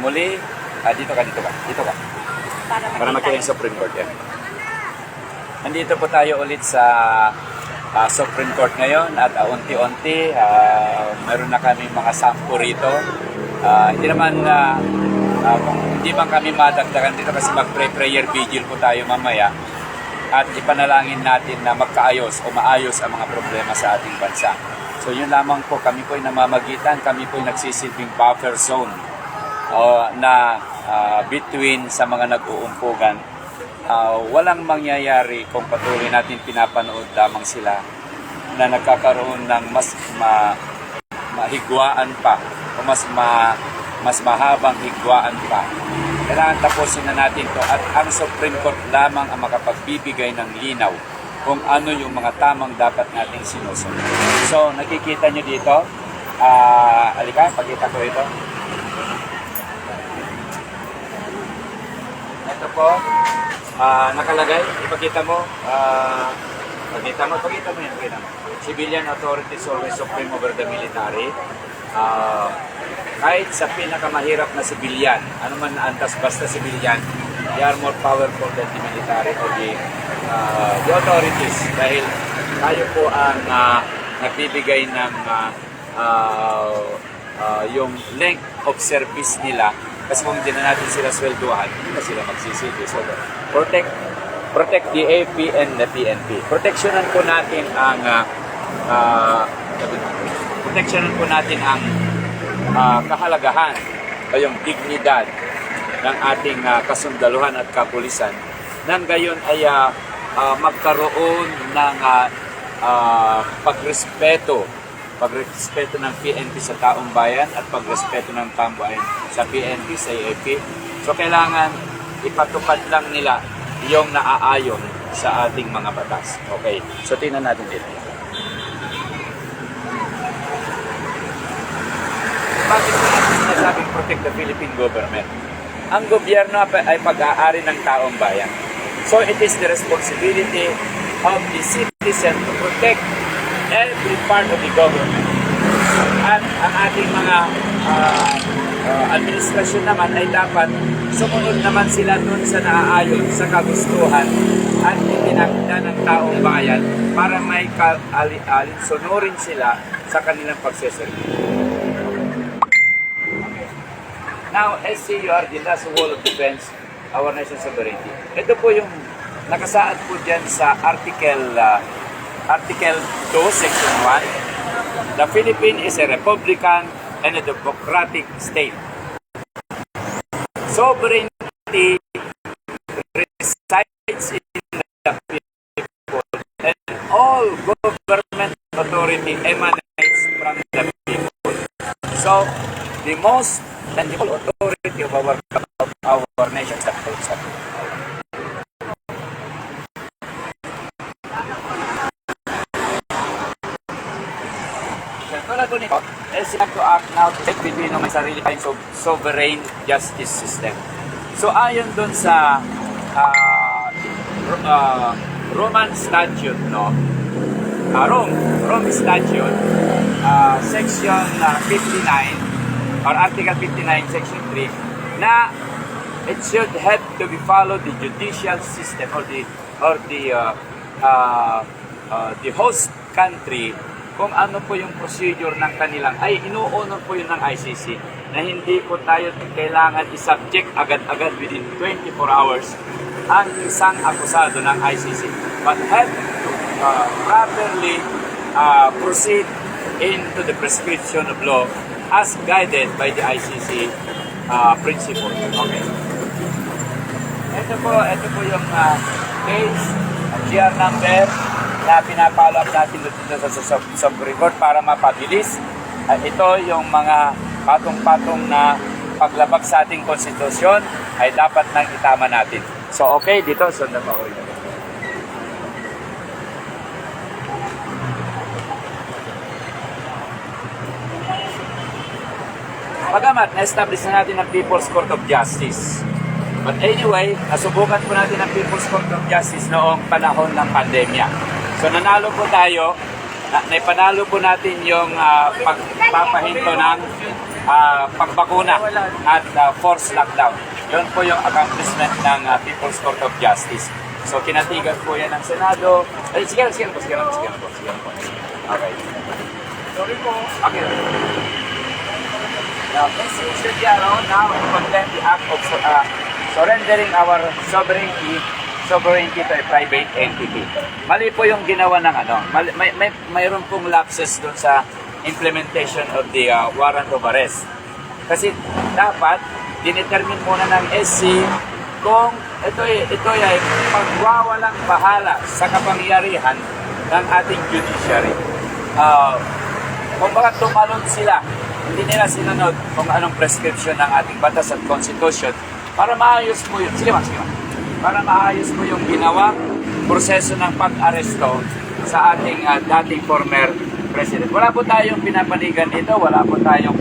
Muli, dito ka. Para makita yung Supreme Court yan. Nandito po tayo ulit sa Supreme Court ngayon at unti-unti meron na kami mga sampo rito. Hindi naman kung hindi man kami madagdagan dito kasi mag-prayer vigil po tayo mamaya at ipanalangin natin na magkaayos o maayos ang mga problema sa ating bansa. So yun lamang po, kami po ay namamagitan, kami po ay nagsisilbing buffer zone na between sa mga nag-uumpugan. Walang mangyayari kung patuloy natin pinapanood lamang sila na nagkakaroon ng mas mahigwaan pa o mas mahabang higwaan pa. Kailangan tapusin na natin to at ang Supreme Court lamang ang makapagbibigay ng linaw kung ano yung mga tamang dapat nating sinusunod. So nakikita nyo dito, alika, pakita ko ito. Ito po, nakalagay, ipakita mo yan. Civilian authorities always supreme over the military. Kahit sa pinakamahirap na civilian, ano man antas basta civilian, they are more powerful than the military or the authorities dahil tayo po ang nagbibigay ng yung length of service nila. Kasi kung hindi na natin sila swelduhan, hindi na sila magsisilbi. So, protect the AP and the PNP. Proteksyonan po natin ang kahalagahan o yung dignidad ng ating kasundaluhan at kapulisan nang gayon ay magkaroon ng pagrespeto ng PNP sa taong bayan at pagrespeto ng taong bayan sa PNP, sa AFP. So kailangan ipatupad lang nila yung naaayon sa ating mga batas. Okay, so tingnan natin dito. Bakit ko natin sinasabing protect the Philippine government? Ang gobyerno ay pag-aari ng taong bayan. So it is the responsibility of the citizen to protect every part of the government. At ang ating mga administrasyon naman ay dapat sumunod naman sila dun sa naaayon, sa kagustuhan at itinakda ng taong bayan para may alinsunurin sila sa kanilang pagseservi. Now, SCUR, the last wall of defense, our nation's sovereignty. Ito po yung nakasaad po dyan sa Article 2, Section 1. The Philippines is a republican and a democratic state. Sovereignty resides in the people and all government authority emanates from the people. So, the most and the whole authority of our nation is the people. Is to act now to take between may sarili tayong sovereign justice system. So ayon dun sa Roman Statute, no? Rome Statute, Section 59 or Article 59, Section 3, na it should have to be followed the judicial system or the host country kung ano po yung procedure ng kanilang, ay inuunod po yun ng ICC na hindi po tayo kailangan i-subject agad-agad within 24 hours ang isang akusado ng ICC but have to properly proceed into the prescription of law as guided by the ICC principle. Okay. Ito po yung case, GR number na pinapalo up natin dito sa Supreme Court para mapabilis. At ito yung mga patong-patong na paglabag sa ating konstitusyon ay dapat nang itama natin. So okay, dito sundan mo ako rin. Pagamat na-establish na natin ang People's Court of Justice. But anyway, nasubukan po natin ang People's Court of Justice noong panahon ng pandemya. So nanalo po tayo, naipanalo po natin yung pagpapahinto ng pagbakuna at forced lockdown. Yun po yung accomplishment ng People's Court of Justice. So, kinatigan po yan ng Senado. Ay, sige po. Okay. Sorry po. Okay. Now, Mr. Diaro, now we condemn the act of surrendering our sovereignty to a private entity. Mali po yung ginawa ng mayroon pong lapses doon sa implementation of the warrant of arrest. Kasi dapat dinetermine muna ng SC kung ito ay pagwawalang bahala sa kapangyarihan ng ating judiciary. Kung baka tumalon sila, hindi nila sinunod kung anong prescription ng ating batas at constitution para maayos mo yun. Sige ma. Para maayos mo yung ginawang proseso ng pag-aresto sa ating dating former president. Wala po tayong pinapanigan dito, wala po tayong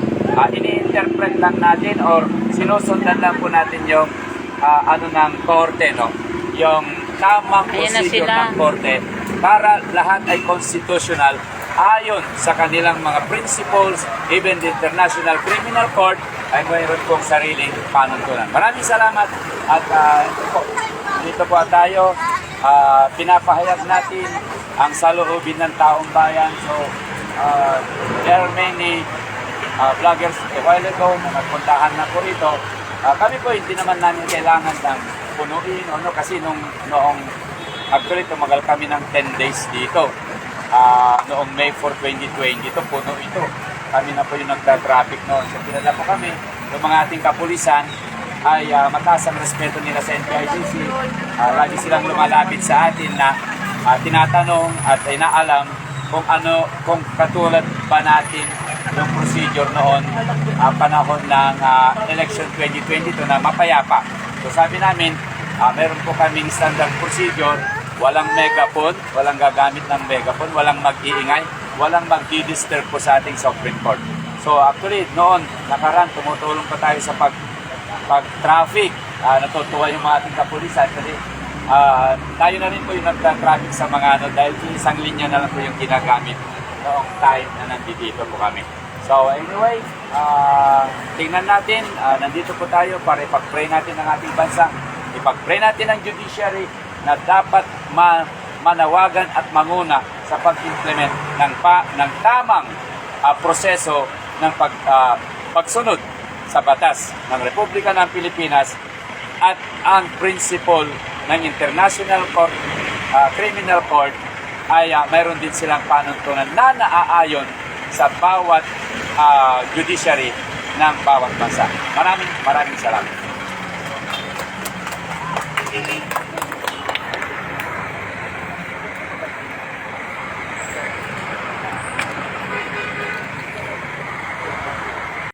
ini-interpret lang natin or sinusundan lang po natin yung ng korte, no? Yung tamang procedure ng korte para lahat ay constitutional ayon sa kanilang mga principles. Even the International Criminal Court ay mayroon pong sariling panuntunan. Maraming salamat at dito po tayo pinapahayag natin ang saloobin ng taong bayan. So there are many vloggers a while ago na nagpuntahan na po rito. Kami po hindi naman namin kailangan ng punuin kasi noong actually tumagal kami ng 10 days dito. Noong May 4, 2020, ito puno ito. Kami na po yung nagta-traffic noon. So, pinala po kami, yung mga ating kapulisan ay mataas ang respeto nila sa NPICC. Lagi silang lumalapit sa atin na tinatanong at inaalam kung katulad ba natin yung procedure noon panahon ng election 2022 na mapayapa. So, sabi namin, meron po kaming standard procedure. Walang megaphone, walang gagamit ng megaphone, walang mag-iingay, walang mag-disturb po sa ating Supreme Court. So actually, noon, nakaraan, tumutulong pa tayo sa pag-traffic. Natutuwa yung mga ating kapulisan kasi tayo na rin po yung nagta-traffic sa mga dahil isang linya na lang po yung ginagamit noong time na nandito po kami. So anyway, tingnan natin, nandito po tayo para ipag-pray natin ang ating bansa, ipag-pray natin ang judiciary na dapat manawagan at manguna sa pag-implement ng tamang proseso ng pagsunod sa batas ng Republika ng Pilipinas at ang principle ng International Criminal Court ay mayroon din silang panuntunan na naaayon sa bawat judiciary ng bawat bansa. Maraming salamat.